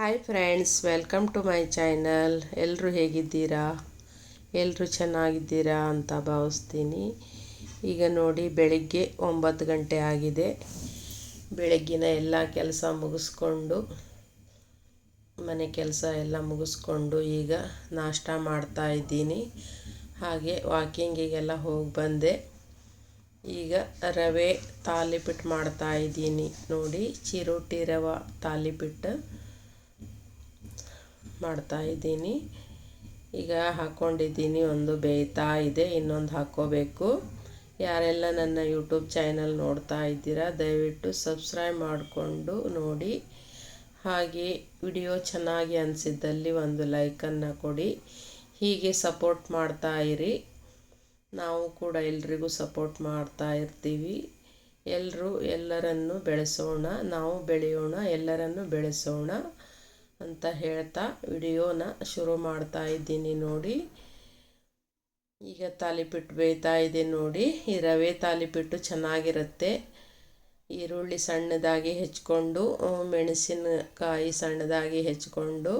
Hi friends, welcome to my channel. ಎಲ್ಲರೂ ಹೇಗಿದ್ದೀರಾ? ಎಲ್ಲರೂ ಚೆನ್ನಾಗಿದ್ದೀರಾ ಅಂತ ಭಾವಿಸ್ತೀನಿ. ಈಗ ನೋಡಿ, ಬೆಳಿಗ್ಗೆ 9 ಗಂಟೆ ಆಗಿದೆ. ಬೆಳಗ್ಗಿನ ಎಲ್ಲ ಕೆಲಸ ಮುಗಿಸ್ಕೊಂಡು, ಮನೆ ಕೆಲಸ ಎಲ್ಲ ಮುಗಿಸ್ಕೊಂಡು ಈಗ ನಾಷ್ಟ ಮಾಡ್ತಾ ಇದ್ದೀನಿ. ಹಾಗೆ ವಾಕಿಂಗಿಗೆಲ್ಲ ಹೋಗಿ ಬಂದೆ. ಈಗ ರವೆ ತಾಲಿಪೀಠ ಮಾಡ್ತಾ ಇದ್ದೀನಿ. ನೋಡಿ, ಚಿರೋಟಿ ರವೆ ತಾಲಿಪೀಠ ಮಾಡ್ತಾ ಇದ್ದೀನಿ. ಈಗ ಹಾಕ್ಕೊಂಡಿದ್ದೀನಿ, ಒಂದು ಬೇಯ್ತಾ ಇದೆ, ಇನ್ನೊಂದು ಹಾಕ್ಕೋಬೇಕು. ಯಾರೆಲ್ಲ ನನ್ನ ಯೂಟ್ಯೂಬ್ ಚಾನಲ್ ನೋಡ್ತಾ ಇದ್ದೀರಾ, ದಯವಿಟ್ಟು ಸಬ್ಸ್ಕ್ರೈಬ್ ಮಾಡಿಕೊಂಡು ನೋಡಿ. ಹಾಗೆ ವಿಡಿಯೋ ಚೆನ್ನಾಗಿ ಅನಿಸಿದ್ದಲ್ಲಿ ಒಂದು ಲೈಕನ್ನು ಕೊಡಿ. ಹೀಗೆ ಸಪೋರ್ಟ್ ಮಾಡ್ತಾ ಇರಿ. ನಾವು ಕೂಡ ಎಲ್ರಿಗೂ ಸಪೋರ್ಟ್ ಮಾಡ್ತಾ ಇರ್ತೀವಿ. ಎಲ್ಲರನ್ನು ಬೆಳೆಸೋಣ, ನಾವು ಬೆಳೆಯೋಣ, ಎಲ್ಲರನ್ನು ಬೆಳೆಸೋಣ ಅಂತ ಹೇಳ್ತಾ ವಿಡಿಯೋನ ಶುರು ಮಾಡ್ತಾ ಇದ್ದೀನಿ. ನೋಡಿ, ಈಗ ತಾಲಿಪೀಠ ಬೇಯ್ತಾ ಇದೆ. ನೋಡಿ, ಈ ರವೆ ತಾಲಿಪೀಠು ಚೆನ್ನಾಗಿರುತ್ತೆ. ಈರುಳ್ಳಿ ಸಣ್ಣದಾಗಿ ಹೆಚ್ಕೊಂಡು, ಮೆಣಸಿನಕಾಯಿ ಸಣ್ಣದಾಗಿ ಹೆಚ್ಕೊಂಡು,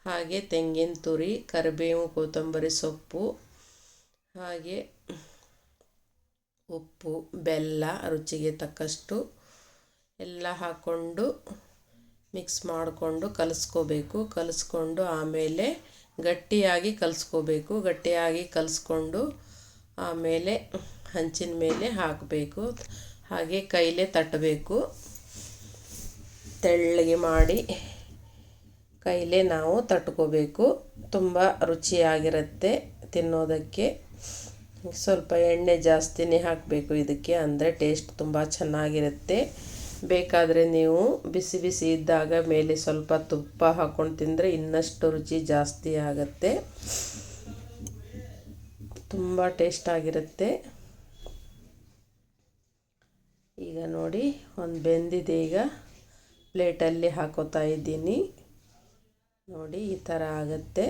ಹಾಗೆ ತೆಂಗಿನ ತುರಿ, ಕರಿಬೇವು, ಕೊತ್ತಂಬರಿ ಸೊಪ್ಪು, ಹಾಗೆ ಉಪ್ಪು, ಬೆಲ್ಲ ರುಚಿಗೆ ತಕ್ಕಷ್ಟು ಎಲ್ಲ ಹಾಕ್ಕೊಂಡು ಮಿಕ್ಸ್ ಮಾಡಿಕೊಂಡು ಕಲಿಸ್ಕೊಂಡು ಆಮೇಲೆ ಗಟ್ಟಿಯಾಗಿ ಕಲಿಸ್ಕೊಂಡು ಆಮೇಲೆ ಹಂಚಿನ ಮೇಲೆ ಹಾಕಬೇಕು. ಹಾಗೆ ಕೈಲೇ ತಟ್ಟಬೇಕು. ತೆಳ್ಳಗೆ ಮಾಡಿ ಕೈಲೇ ನಾವು ತಟ್ಕೋಬೇಕು. ತುಂಬ ರುಚಿಯಾಗಿರುತ್ತೆ ತಿನ್ನೋದಕ್ಕೆ. ಸ್ವಲ್ಪ ಎಣ್ಣೆ ಜಾಸ್ತಿನೇ ಹಾಕಬೇಕು ಇದಕ್ಕೆ, ಅಂದರೆ ಟೇಸ್ಟ್ ತುಂಬ ಚೆನ್ನಾಗಿರುತ್ತೆ. ಬೇಕಾದರೆ ನೀವು ಬಿಸಿ ಬಿಸಿ ಇದ್ದಾಗ ಮೇಲೆ ಸ್ವಲ್ಪ ತುಪ್ಪ ಹಾಕ್ಕೊಂಡು ತಿಂದರೆ ಇನ್ನಷ್ಟು ರುಚಿ ಜಾಸ್ತಿ ಆಗುತ್ತೆ. ತುಂಬ ಟೇಸ್ಟಾಗಿರುತ್ತೆ. ಈಗ ನೋಡಿ, ಒಂದು ಬೆಂದಿದೆ. ಈಗ ಪ್ಲೇಟಲ್ಲಿ ಹಾಕೋತಾ ಇದ್ದೀನಿ. ನೋಡಿ, ಈ ಥರ ಆಗುತ್ತೆ.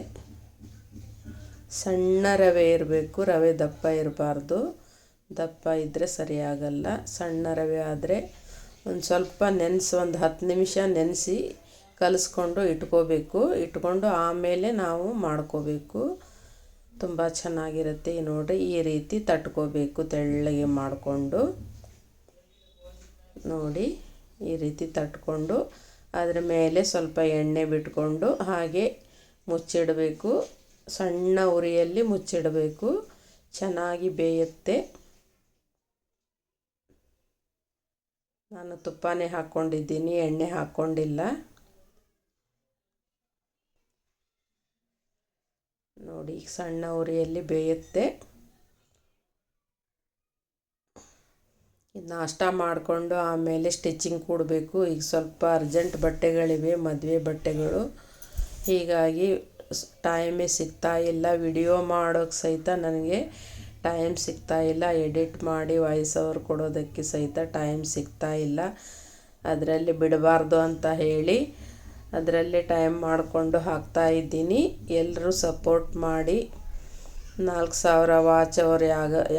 ಸಣ್ಣ ರವೆ ಇರಬೇಕು, ರವೆ ದಪ್ಪ ಇರಬಾರ್ದು. ದಪ್ಪ ಇದ್ದರೆ ಸರಿಯಾಗಲ್ಲ. ಸಣ್ಣ ರವೆ ಆದರೆ ಒಂದು ಸ್ವಲ್ಪ ಒಂದು 10 ನಿಮಿಷ ನೆನೆಸಿ ಕಲಿಸ್ಕೊಂಡು ಇಟ್ಕೊಂಡು ಆಮೇಲೆ ನಾವು ಮಾಡ್ಕೋಬೇಕು. ತುಂಬ ಚೆನ್ನಾಗಿರುತ್ತೆ. ನೋಡಿರಿ, ಈ ರೀತಿ ತಟ್ಕೋಬೇಕು, ತೆಳ್ಳಗೆ ಮಾಡಿಕೊಂಡು. ನೋಡಿ, ಈ ರೀತಿ ತಟ್ಕೊಂಡು ಅದರ ಮೇಲೆ ಸ್ವಲ್ಪ ಎಣ್ಣೆ ಬಿಟ್ಕೊಂಡು ಹಾಗೆ ಮುಚ್ಚಿಡಬೇಕು. ಸಣ್ಣ ಉರಿಯಲ್ಲಿ ಮುಚ್ಚಿಡಬೇಕು. ಚೆನ್ನಾಗಿ ಬೇಯುತ್ತೆ. ನಾನು ತುಪ್ಪನೇ ಹಾಕ್ಕೊಂಡಿದ್ದೀನಿ, ಎಣ್ಣೆ ಹಾಕ್ಕೊಂಡಿಲ್ಲ. ನೋಡಿ, ಈಗ ಸಣ್ಣ ಉರಿಯಲ್ಲಿ ಬೇಯುತ್ತೆ. ನಾಷ್ಟ ಮಾಡಿಕೊಂಡು ಆಮೇಲೆ ಸ್ಟಿಚಿಂಗ್ ಕೊಡಬೇಕು. ಈಗ ಸ್ವಲ್ಪ ಅರ್ಜೆಂಟ್ ಬಟ್ಟೆಗಳಿವೆ, ಮದುವೆ ಬಟ್ಟೆಗಳು. ಹೀಗಾಗಿ ಟೈಮೇ ಸಿಗ್ತಾ ಇಲ್ಲ. ವಿಡಿಯೋ ಮಾಡೋಕ್ಕೆ ಸಹಿತ ನನಗೆ ಟೈಮ್ ಸಿಗ್ತಾ ಇಲ್ಲ. ಎಡಿಟ್ ಮಾಡಿ ವಾಯ್ಸ್ ಓವರ್ ಕೊಡೋದಕ್ಕೆ ಸಹಿತ ಟೈಮ್ ಸಿಗ್ತಾ ಇಲ್ಲ. ಅದರಲ್ಲಿ ಬಿಡಬಾರ್ದು ಅಂತ ಹೇಳಿ ಅದರಲ್ಲೇ ಟೈಮ್ ಮಾಡಿಕೊಂಡು ಹಾಕ್ತಾ ಇದ್ದೀನಿ. ಎಲ್ಲರೂ ಸಪೋರ್ಟ್ ಮಾಡಿ. 4000 ವಾಚ್ ಅವರ್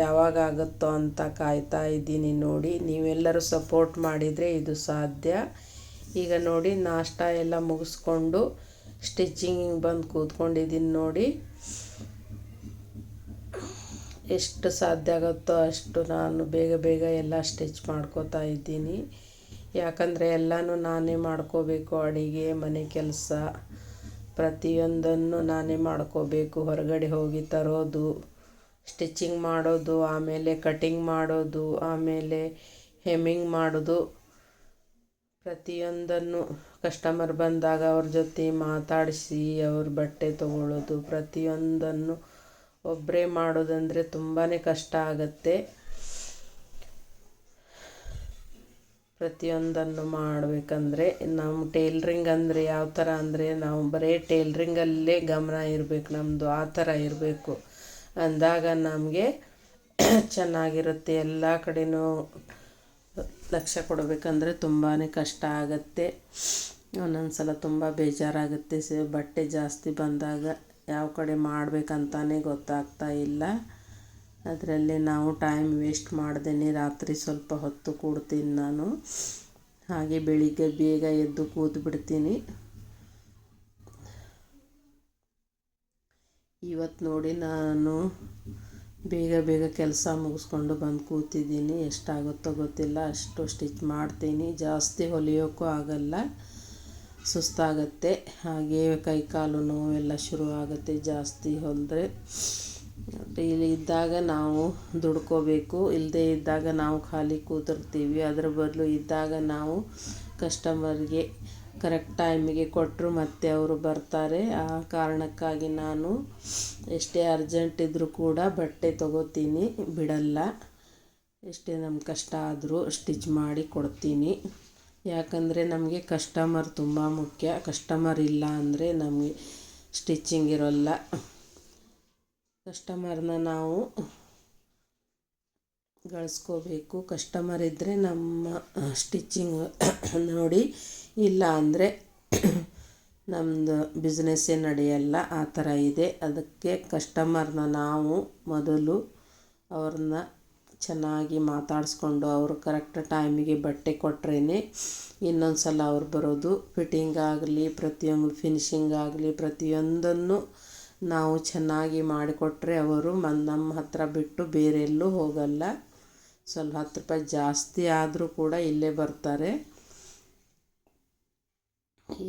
ಯಾವಾಗ ಆಗುತ್ತೋ ಅಂತ ಕಾಯ್ತಾ ಇದ್ದೀನಿ. ನೋಡಿ, ನೀವೆಲ್ಲರೂ ಸಪೋರ್ಟ್ ಮಾಡಿದರೆ ಇದು ಸಾಧ್ಯ. ಈಗ ನೋಡಿ, ನಾಷ್ಟ ಎಲ್ಲ ಮುಗಿಸ್ಕೊಂಡು ಸ್ಟಿಚಿಂಗಿಗೆ ಬಂದು ಕೂತ್ಕೊಂಡಿದ್ದೀನಿ. ನೋಡಿ, ಎಷ್ಟು ಸಾಧ್ಯ ಆಗುತ್ತೋ ಅಷ್ಟು ನಾನು ಬೇಗ ಎಲ್ಲ ಸ್ಟಿಚ್ ಮಾಡ್ಕೋತಾ ಇದ್ದೀನಿ. ಯಾಕಂದರೆ ಎಲ್ಲನೂ ನಾನೇ ಮಾಡ್ಕೋಬೇಕು. ಅಡುಗೆ, ಮನೆ ಕೆಲಸ ಪ್ರತಿಯೊಂದನ್ನು ನಾನೇ ಮಾಡ್ಕೋಬೇಕು. ಹೊರಗಡೆ ಹೋಗಿ ತರೋದು, ಸ್ಟಿಚಿಂಗ್ ಮಾಡೋದು, ಆಮೇಲೆ ಕಟಿಂಗ್ ಮಾಡೋದು, ಆಮೇಲೆ ಹೆಮ್ಮಿಂಗ್ ಮಾಡೋದು, ಪ್ರತಿಯೊಂದನ್ನು ಕಸ್ಟಮರ್ ಬಂದಾಗ ಅವ್ರ ಜೊತೆ ಮಾತಾಡಿಸಿ ಅವ್ರ ಬಟ್ಟೆ ತೊಗೊಳ್ಳೋದು, ಪ್ರತಿಯೊಂದನ್ನು ಒಬ್ಬರೇ ಮಾಡೋದಂದರೆ ತುಂಬಾ ಕಷ್ಟ ಆಗುತ್ತೆ. ಪ್ರತಿಯೊಂದನ್ನು ಮಾಡಬೇಕಂದ್ರೆ ನಮ್ಮ ಟೇಲ್ರಿಂಗ್ ಅಂದರೆ ಯಾವ ಥರ ಅಂದರೆ, ನಾವು ಬರೀ ಟೇಲ್ರಿಂಗಲ್ಲೇ ಗಮನ ಇರಬೇಕು ನಮ್ಮದು. ಆ ಥರ ಇರಬೇಕು. ಅಂದಾಗ ನಮಗೆ ಚೆನ್ನಾಗಿರುತ್ತೆ. ಎಲ್ಲ ಕಡೆಯೂ ಲಕ್ಷ್ಯ ಕೊಡಬೇಕಂದ್ರೆ ತುಂಬಾ ಕಷ್ಟ ಆಗುತ್ತೆ. ಒಂದೊಂದು ಸಲ ತುಂಬ ಬೇಜಾರಾಗುತ್ತೆ. ಬಟ್ಟೆ ಜಾಸ್ತಿ ಬಂದಾಗ ಯಾವ ಕಡೆ ಮಾಡಬೇಕಂತಾನೆ ಗೊತ್ತಾಗ್ತಾ ಇಲ್ಲ. ಅದರಲ್ಲಿ ನಾವು ಟೈಮ್ ವೇಸ್ಟ್ ಮಾಡ್ದೇನೆ ರಾತ್ರಿ ಸ್ವಲ್ಪ ಹೊತ್ತು ಕೂಡ್ತೀನಿ ನಾನು. ಹಾಗೆ ಬೆಳಿಗ್ಗೆ ಬೇಗ ಎದ್ದು ಕೂತ್ಬಿಡ್ತೀನಿ. ಇವತ್ತು ನೋಡಿ ನಾನು ಬೇಗ ಕೆಲಸ ಮುಗಿಸ್ಕೊಂಡು ಬಂದು ಕೂತಿದ್ದೀನಿ. ಎಷ್ಟಾಗುತ್ತೋ ಗೊತ್ತಿಲ್ಲ, ಅಷ್ಟು ಸ್ಟಿಚ್ ಮಾಡ್ತೀನಿ. ಜಾಸ್ತಿ ಹೊಲಿಯೋಕ್ಕೂ ಆಗಲ್ಲ, ಸುಸ್ತಾಗತ್ತೆ. ಹಾಗೆ ಕೈಕಾಲು ನೋವೆಲ್ಲ ಶುರು ಆಗುತ್ತೆ ಜಾಸ್ತಿ ಹೊಲಿದ್ರೆ. ಇಲ್ಲಿ ಇದ್ದಾಗ ನಾವು ದುಡ್ಕೋಬೇಕು, ಇಲ್ಲದೇ ಇದ್ದಾಗ ನಾವು ಖಾಲಿ ಕೂತಿರ್ತೀವಿ. ಅದರ ಬದಲು ಇದ್ದಾಗ ನಾವು ಕಸ್ಟಮರ್ಗೆ ಕರೆಕ್ಟ್ ಟೈಮಿಗೆ ಕೊಟ್ಟರು ಮತ್ತೆ ಅವರು ಬರ್ತಾರೆ. ಆ ಕಾರಣಕ್ಕಾಗಿ ನಾನು ಎಷ್ಟೇ ಅರ್ಜೆಂಟ್ ಇದ್ದರೂ ಕೂಡ ಬಟ್ಟೆ ತೊಗೋತೀನಿ, ಬಿಡಲ್ಲ. ಎಷ್ಟೇ ನಮ್ಮ ಕಷ್ಟ ಆದರೂ ಸ್ಟಿಚ್ ಮಾಡಿ ಕೊಡ್ತೀನಿ. ಯಾಕಂದರೆ ನಮಗೆ ಕಸ್ಟಮರ್ ತುಂಬ ಮುಖ್ಯ. ಕಸ್ಟಮರ್ ಇಲ್ಲ ಅಂದರೆ ನಮಗೆ ಸ್ಟಿಚ್ಚಿಂಗ್ ಇರೋಲ್ಲ. ಕಸ್ಟಮರ್ನ ನಾವು ಗಳಿಸ್ಕೋಬೇಕು. ಕಸ್ಟಮರ್ ಇದ್ದರೆ ನಮ್ಮ ಸ್ಟಿಚ್ಚಿಂಗ್ ನೋಡಿ, ಇಲ್ಲ ಅಂದರೆ ನಮ್ಮದು ಬಿಸ್ನೆಸ್ಸೇ ನಡೆಯಲ್ಲ. ಆ ಥರ ಇದೆ. ಅದಕ್ಕೆ ಕಸ್ಟಮರ್ನ ನಾವು ಮೊದಲು ಅವ್ರನ್ನ ಚೆನ್ನಾಗಿ ಮಾತಾಡಿಸ್ಕೊಂಡು ಅವರು ಕರೆಕ್ಟ್ ಟೈಮಿಗೆ ಬಟ್ಟೆ ಕೊಟ್ರೇ ಇನ್ನೊಂದು ಸಲ ಅವ್ರು ಬರೋದು. ಫಿಟ್ಟಿಂಗ್ ಆಗಲಿ, ಪ್ರತಿಯೊಂದು ಫಿನಿಶಿಂಗ್ ಆಗಲಿ, ಪ್ರತಿಯೊಂದನ್ನು ನಾವು ಚೆನ್ನಾಗಿ ಮಾಡಿಕೊಟ್ರೆ ಅವರು ನಮ್ಮ ಹತ್ರ ಬಿಟ್ಟು ಬೇರೆ ಎಲ್ಲೂ ಹೋಗಲ್ಲ. ಸ್ವಲ್ಪ 10 ರೂಪಾಯಿ ಜಾಸ್ತಿ ಆದರೂ ಕೂಡ ಇಲ್ಲೇ ಬರ್ತಾರೆ.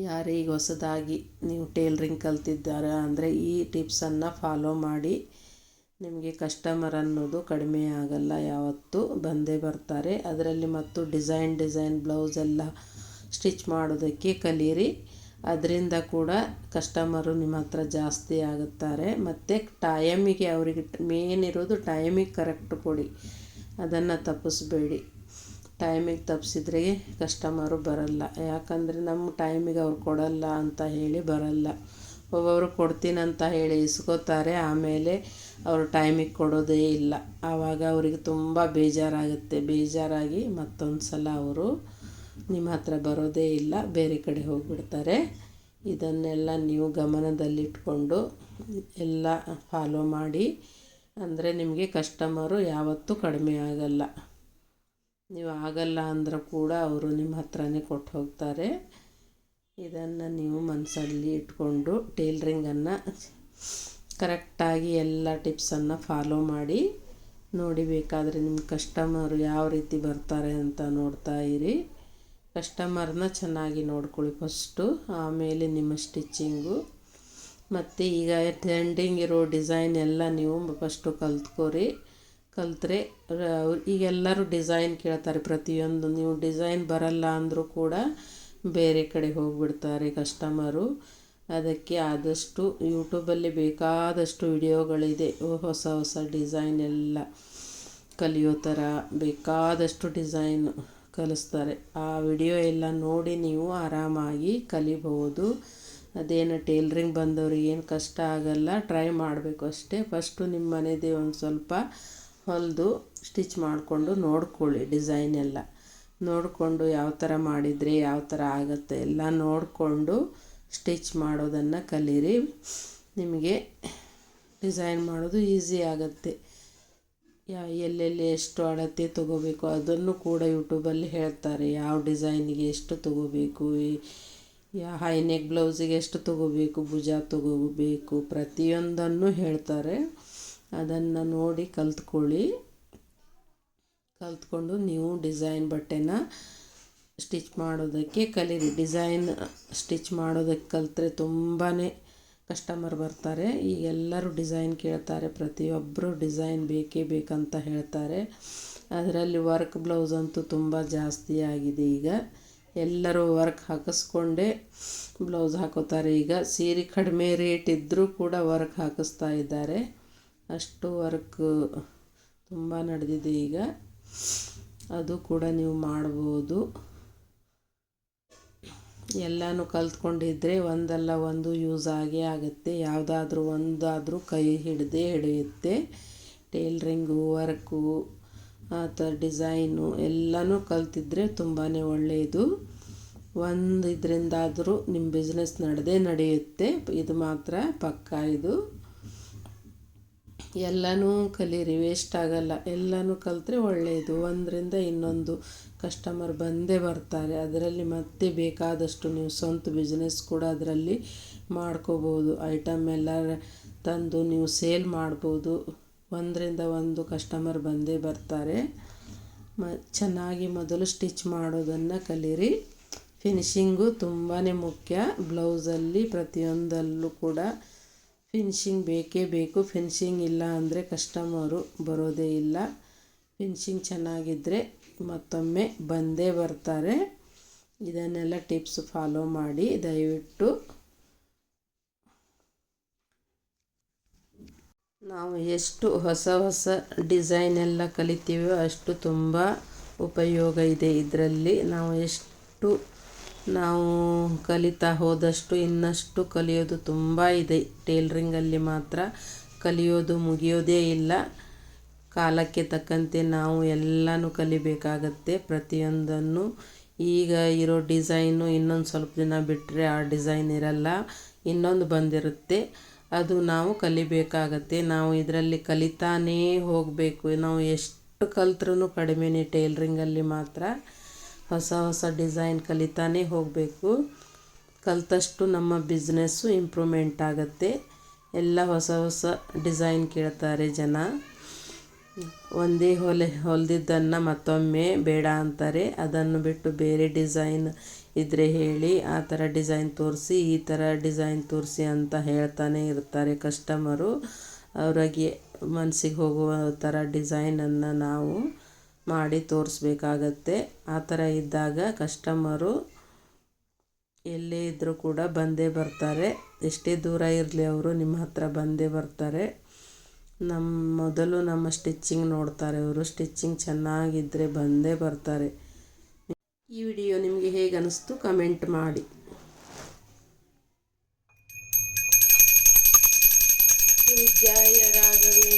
ಯಾರೀಗ ಹೊಸದಾಗಿ ನೀವು ಟೇಲ್ರಿಂಗ್ ಕಲ್ತಿದ್ದಾರೆ ಅಂದರೆ ಈ ಟಿಪ್ಸನ್ನು ಫಾಲೋ ಮಾಡಿ. ನಿಮಗೆ ಕಸ್ಟಮರ್ ಅನ್ನೋದು ಕಡಿಮೆ ಆಗಲ್ಲ, ಯಾವತ್ತೂ ಬಂದೇ ಬರ್ತಾರೆ. ಅದರಲ್ಲಿ ಮತ್ತು ಡಿಸೈನ್ ಬ್ಲೌಸ್ ಎಲ್ಲ ಸ್ಟಿಚ್ ಮಾಡೋದಕ್ಕೆ ಕಲೀರಿ. ಅದರಿಂದ ಕೂಡ ಕಸ್ಟಮರು ನಿಮ್ಮ ಹತ್ರ ಜಾಸ್ತಿ ಆಗುತ್ತಾರೆ. ಮತ್ತು ಟೈಮಿಗೆ ಅವರಿಗೆ ಮೇನ್ ಇರೋದು ಟೈಮಿಗೆ ಕರೆಕ್ಟ್ ಕೊಡಿ, ಅದನ್ನು ತಪ್ಪಿಸ್ಬೇಡಿ. ಟೈಮಿಗೆ ತಪ್ಪಿಸಿದ್ರೆ ಕಸ್ಟಮರು ಬರಲ್ಲ. ಯಾಕಂದರೆ ನಮ್ಮ ಟೈಮಿಗೆ ಅವ್ರು ಕೊಡಲ್ಲ ಅಂತ ಹೇಳಿ ಬರಲ್ಲ. ಒಬ್ಬೊಬ್ಬರು ಕೊಡ್ತೀನಂತ ಹೇಳಿ ಇಸ್ಕೋತಾರೆ, ಆಮೇಲೆ ಅವರು ಟೈಮಿಗೆ ಕೊಡೋದೇ ಇಲ್ಲ. ಆವಾಗ ಅವರಿಗೆ ತುಂಬ ಬೇಜಾರಾಗುತ್ತೆ. ಬೇಜಾರಾಗಿ ಮತ್ತೊಂದು ಸಲ ಅವರು ನಿಮ್ಮ ಹತ್ರ ಬರೋದೇ ಇಲ್ಲ, ಬೇರೆ ಕಡೆ ಹೋಗಿಬಿಡ್ತಾರೆ. ಇದನ್ನೆಲ್ಲ ನೀವು ಗಮನದಲ್ಲಿಟ್ಕೊಂಡು ಎಲ್ಲ ಫಾಲೋ ಮಾಡಿ. ಅಂದರೆ ನಿಮಗೆ ಕಸ್ಟಮರು ಯಾವತ್ತೂ ಕಡಿಮೆ ಆಗಲ್ಲ. ನೀವು ಆಗಲ್ಲ ಅಂದರೂ ಕೂಡ ಅವರು ನಿಮ್ಮ ಹತ್ರನೇ ಕೊಟ್ಟು ಹೋಗ್ತಾರೆ. ಇದನ್ನು ನೀವು ಮನಸ್ಸಲ್ಲಿ ಇಟ್ಕೊಂಡು ಟೇಲ್ರಿಂಗನ್ನು ಕರೆಕ್ಟಾಗಿ ಎಲ್ಲ ಟಿಪ್ಸನ್ನು ಫಾಲೋ ಮಾಡಿ ನೋಡಿ. ಬೇಕಾದರೆ ನಿಮ್ಮ ಕಸ್ಟಮರು ಯಾವ ರೀತಿ ಬರ್ತಾರೆ ಅಂತ ನೋಡ್ತಾ ಇರಿ. ಕಸ್ಟಮರ್ನ ಚೆನ್ನಾಗಿ ನೋಡ್ಕೊಳ್ಳಿ ಫಸ್ಟು, ಆಮೇಲೆ ನಿಮ್ಮ ಸ್ಟಿಚ್ಚಿಂಗು. ಮತ್ತು ಈಗ ಟ್ರೆಂಡಿಂಗ್ ಇರೋ ಡಿಸೈನ್ ಎಲ್ಲ ನೀವು ಫಸ್ಟು ಕಲ್ತ್ಕೊರಿ. ಕಲಿತ್ರೆ ಈಗೆಲ್ಲರೂ ಡಿಸೈನ್ ಕೇಳ್ತಾರೆ. ಪ್ರತಿಯೊಂದು ನೀವು ಡಿಸೈನ್ ಬರಲ್ಲ ಅಂದರೂ ಕೂಡ ಬೇರೆ ಕಡೆ ಹೋಗಿಬಿಡ್ತಾರೆ ಕಸ್ಟಮರು. ಅದಕ್ಕೆ ಆದಷ್ಟು ಯೂಟ್ಯೂಬಲ್ಲಿ ಬೇಕಾದಷ್ಟು ವಿಡಿಯೋಗಳಿದೆ, ಹೊಸ ಡಿಸೈನ್ ಎಲ್ಲ ಕಲಿಯೋ ಥರ ಬೇಕಾದಷ್ಟು ಡಿಸೈನ್ ಕಲಿಸ್ತಾರೆ. ಆ ವಿಡಿಯೋ ಎಲ್ಲ ನೋಡಿ ನೀವು ಆರಾಮಾಗಿ ಕಲಿಬಹುದು. ಅದೇನು ಟೇಲ್ರಿಂಗ್ ಬಂದವ್ರಿಗೆ ಏನು ಕಷ್ಟ ಆಗಲ್ಲ, ಟ್ರೈ ಮಾಡಬೇಕು ಅಷ್ಟೇ. ಫಸ್ಟು ನಿಮ್ಮ ಮನೆಯದೇ ಒಂದು ಸ್ವಲ್ಪ ಹೊಲಿದು ಸ್ಟಿಚ್ ಮಾಡಿಕೊಂಡು ನೋಡ್ಕೊಳ್ಳಿ. ಡಿಸೈನ್ ಎಲ್ಲ ನೋಡಿಕೊಂಡು ಯಾವ ಥರ ಮಾಡಿದರೆ ಯಾವ ಥರ ಆಗುತ್ತೆ ಎಲ್ಲ ನೋಡಿಕೊಂಡು ಸ್ಟಿಚ್ ಮಾಡೋದನ್ನು ಕಲೀರಿ. ನಿಮಗೆ ಡಿಸೈನ್ ಮಾಡೋದು ಈಸಿ ಆಗುತ್ತೆ. ಎಲ್ಲೆಲ್ಲಿ ಎಷ್ಟು ಅಳತೆ ತೊಗೋಬೇಕು ಅದನ್ನು ಕೂಡ ಯೂಟ್ಯೂಬಲ್ಲಿ ಹೇಳ್ತಾರೆ. ಯಾವ ಡಿಸೈನಿಗೆ ಎಷ್ಟು ತೊಗೋಬೇಕು, ಹೈ ನೆಕ್ ಬ್ಲೌಸಿಗೆ ಎಷ್ಟು ತೊಗೋಬೇಕು, ಭುಜ ತೊಗೋಬೇಕು, ಪ್ರತಿಯೊಂದನ್ನು ಹೇಳ್ತಾರೆ. ಅದನ್ನು ನೋಡಿ ಕಲ್ತ್ಕೊಂಡು ನೀವು ಡಿಸೈನ್ ಬಟ್ಟೆನ ಸ್ಟಿಚ್ ಮಾಡೋದಕ್ಕೆ ಕಲೀರಿ. ಡಿಸೈನ್ ಸ್ಟಿಚ್ ಮಾಡೋದಕ್ಕೆ ಕಲಿತ್ರೆ ತುಂಬಾ ಕಸ್ಟಮರ್ ಬರ್ತಾರೆ. ಈಗ ಎಲ್ಲರೂ ಡಿಸೈನ್ ಕೇಳ್ತಾರೆ, ಪ್ರತಿಯೊಬ್ಬರು ಡಿಸೈನ್ ಬೇಕೇ ಬೇಕಂತ ಹೇಳ್ತಾರೆ. ಅದರಲ್ಲಿ ವರ್ಕ್ ಬ್ಲೌಸ್ ಅಂತೂ ತುಂಬ ಜಾಸ್ತಿ ಆಗಿದೆ. ಈಗ ಎಲ್ಲರೂ ವರ್ಕ್ ಹಾಕಿಸ್ಕೊಂಡೇ ಬ್ಲೌಸ್ ಹಾಕೋತಾರೆ. ಈಗ ಸೀರೆ ಕಡಿಮೆ ರೇಟ್ ಇದ್ದರೂ ಕೂಡ ವರ್ಕ್ ಹಾಕಿಸ್ತಾ ಇದ್ದಾರೆ. ಅಷ್ಟು ವರ್ಕ್ ತುಂಬ ನಡೆದಿದೆ ಈಗ. ಅದು ಕೂಡ ನೀವು ಮಾಡ್ಬೋದು. ಎಲ್ಲನೂ ಕಲ್ತ್ಕೊಂಡಿದ್ರೆ ಒಂದಲ್ಲ ಒಂದು ಯೂಸ್ ಆಗೇ ಆಗುತ್ತೆ. ಯಾವುದಾದ್ರೂ ಒಂದಾದರೂ ಕೈ ಹಿಡಿಯುತ್ತೆ. ಟೇಲ್ರಿಂಗು, ವರ್ಕು, ಆ ಥರ ಡಿಸೈನು ಎಲ್ಲನೂ ಕಲ್ತಿದ್ರೆ ತುಂಬಾ ಒಳ್ಳೆಯದು. ಒಂದು ಇದರಿಂದಾದರೂ ನಿಮ್ಮ ಬಿಸ್ನೆಸ್ ನಡೆಯುತ್ತೆ. ಇದು ಮಾತ್ರ ಪಕ್ಕಾ. ಇದು ಎಲ್ಲನೂ ಕಲೀರಿ, ವೇಸ್ಟ್ ಆಗಲ್ಲ. ಎಲ್ಲನೂ ಕಲಿತ್ರೆ ಒಳ್ಳೆಯದು. ಒಂದರಿಂದ ಇನ್ನೊಂದು ಕಸ್ಟಮರ್ ಬಂದೇ ಬರ್ತಾರೆ. ಅದರಲ್ಲಿ ಮತ್ತೆ ಬೇಕಾದಷ್ಟು ನೀವು ಸ್ವಂತ ಬಿಸ್ನೆಸ್ ಕೂಡ ಅದರಲ್ಲಿ ಮಾಡ್ಕೋಬೋದು. ಐಟಮ್ ಎಲ್ಲ ತಂದು ನೀವು ಸೇಲ್ ಮಾಡ್ಬೋದು. ಒಂದರಿಂದ ಒಂದು ಕಸ್ಟಮರ್ ಬಂದೇ ಬರ್ತಾರೆ. ಚೆನ್ನಾಗಿ ಮೊದಲು ಸ್ಟಿಚ್ ಮಾಡೋದನ್ನು ಕಲೀರಿ. ಫಿನಿಶಿಂಗು ತುಂಬಾ ಮುಖ್ಯ. ಬ್ಲೌಸಲ್ಲಿ ಪ್ರತಿಯೊಂದಲ್ಲೂ ಕೂಡ ಫಿನಿಶಿಂಗ್ ಬೇಕೇ ಬೇಕು. ಫಿನಿಶಿಂಗ್ ಇಲ್ಲ ಅಂದರೆ ಕಸ್ಟಮರು ಬರೋದೇ ಇಲ್ಲ. ಫಿನಿಶಿಂಗ್ ಚೆನ್ನಾಗಿದ್ದರೆ ಮತ್ತೊಮ್ಮೆ ಬಂದೇ ಬರ್ತಾರೆ. ಇದನ್ನೆಲ್ಲ ಟಿಪ್ಸ್ ಫಾಲೋ ಮಾಡಿ ದಯವಿಟ್ಟು. ನಾವು ಎಷ್ಟು ಹೊಸ ಹೊಸ ಡಿಸೈನ್ ಎಲ್ಲ ಕಲಿತೀವೋ ಅಷ್ಟು ತುಂಬ ಉಪಯೋಗ ಇದೆ ಇದರಲ್ಲಿ. ನಾವು ಕಲಿತಾ ಹೋದಷ್ಟು ಇನ್ನಷ್ಟು ಕಲಿಯೋದು ತುಂಬ ಇದೆ. ಟೇಲರಿಂಗಲ್ಲಿ ಮಾತ್ರ ಕಲಿಯೋದು ಮುಗಿಯೋದೇ ಇಲ್ಲ. ಕಾಲಕ್ಕೆ ತಕ್ಕಂತೆ ನಾವು ಎಲ್ಲನೂ ಕಲಿಬೇಕಾಗತ್ತೆ ಪ್ರತಿಯೊಂದನ್ನು. ಈಗ ಇರೋ ಡಿಸೈನು ಇನ್ನೊಂದು ಸ್ವಲ್ಪ ದಿನ ಬಿಟ್ಟರೆ ಆ ಡಿಸೈನ್ ಇರಲ್ಲ, ಇನ್ನೊಂದು ಬಂದಿರುತ್ತೆ. ಅದು ನಾವು ಕಲಿಬೇಕಾಗತ್ತೆ. ನಾವು ಇದರಲ್ಲಿ ಕಲಿತಾನೇ ಹೋಗಬೇಕು. ನಾವು ಎಷ್ಟು ಕಲ್ತ್ರೂ ಕಡಿಮೆನೇ ಟೇಲರಿಂಗಲ್ಲಿ ಮಾತ್ರ. ಹೊಸ ಹೊಸ ಡಿಸೈನ್ ಕಲಿತಾನೇ ಹೋಗಬೇಕು. ಕಲಿತಷ್ಟು ನಮ್ಮ ಬಿಸ್ನೆಸ್ಸು ಇಂಪ್ರೂವ್ಮೆಂಟ್ ಆಗುತ್ತೆ. ಎಲ್ಲ ಹೊಸ ಹೊಸ ಡಿಸೈನ್ ಕೇಳ್ತಾರೆ ಜನ. ಒಂದೇ ಹೊಲಿದಿದ್ದನ್ನು ಮತ್ತೊಮ್ಮೆ ಬೇಡ ಅಂತಾರೆ. ಅದನ್ನು ಬಿಟ್ಟು ಬೇರೆ ಡಿಸೈನ್ ಇದ್ದರೆ ಹೇಳಿ, ಆ ಥರ ಡಿಸೈನ್ ತೋರಿಸಿ, ಈ ಥರ ಡಿಸೈನ್ ತೋರಿಸಿ ಅಂತ ಹೇಳ್ತಾನೆ ಇರ್ತಾರೆ ಕಸ್ಟಮರು. ಅವರಿಗೆ ಮನಸ್ಸಿಗೆ ಹೋಗುವ ಥರ ಡಿಸೈನನ್ನು ನಾವು ಮಾಡಿ ತೋರಿಸ್ಬೇಕಾಗತ್ತೆ. ಆ ಥರ ಇದ್ದಾಗ ಕಸ್ಟಮರು ಎಲ್ಲೇ ಇದ್ದರೂ ಕೂಡ ಬಂದೇ ಬರ್ತಾರೆ. ಎಷ್ಟೇ ದೂರ ಇರಲಿ ಅವರು ನಿಮ್ಮ ಹತ್ರ ಬಂದೇ ಬರ್ತಾರೆ. ಮೊದಲು ನಮ್ಮ ಸ್ಟಿಚ್ಚಿಂಗ್ ನೋಡ್ತಾರೆ ಅವರು. ಸ್ಟಿಚ್ಚಿಂಗ್ ಚೆನ್ನಾಗಿದ್ದರೆ ಬಂದೇ ಬರ್ತಾರೆ. ಈ ವಿಡಿಯೋ ನಿಮಗೆ ಹೇಗೆ ಅನಿಸ್ತು ಕಮೆಂಟ್ ಮಾಡಿ. ಜಯ ರಾಘವೇಂದ್ರ.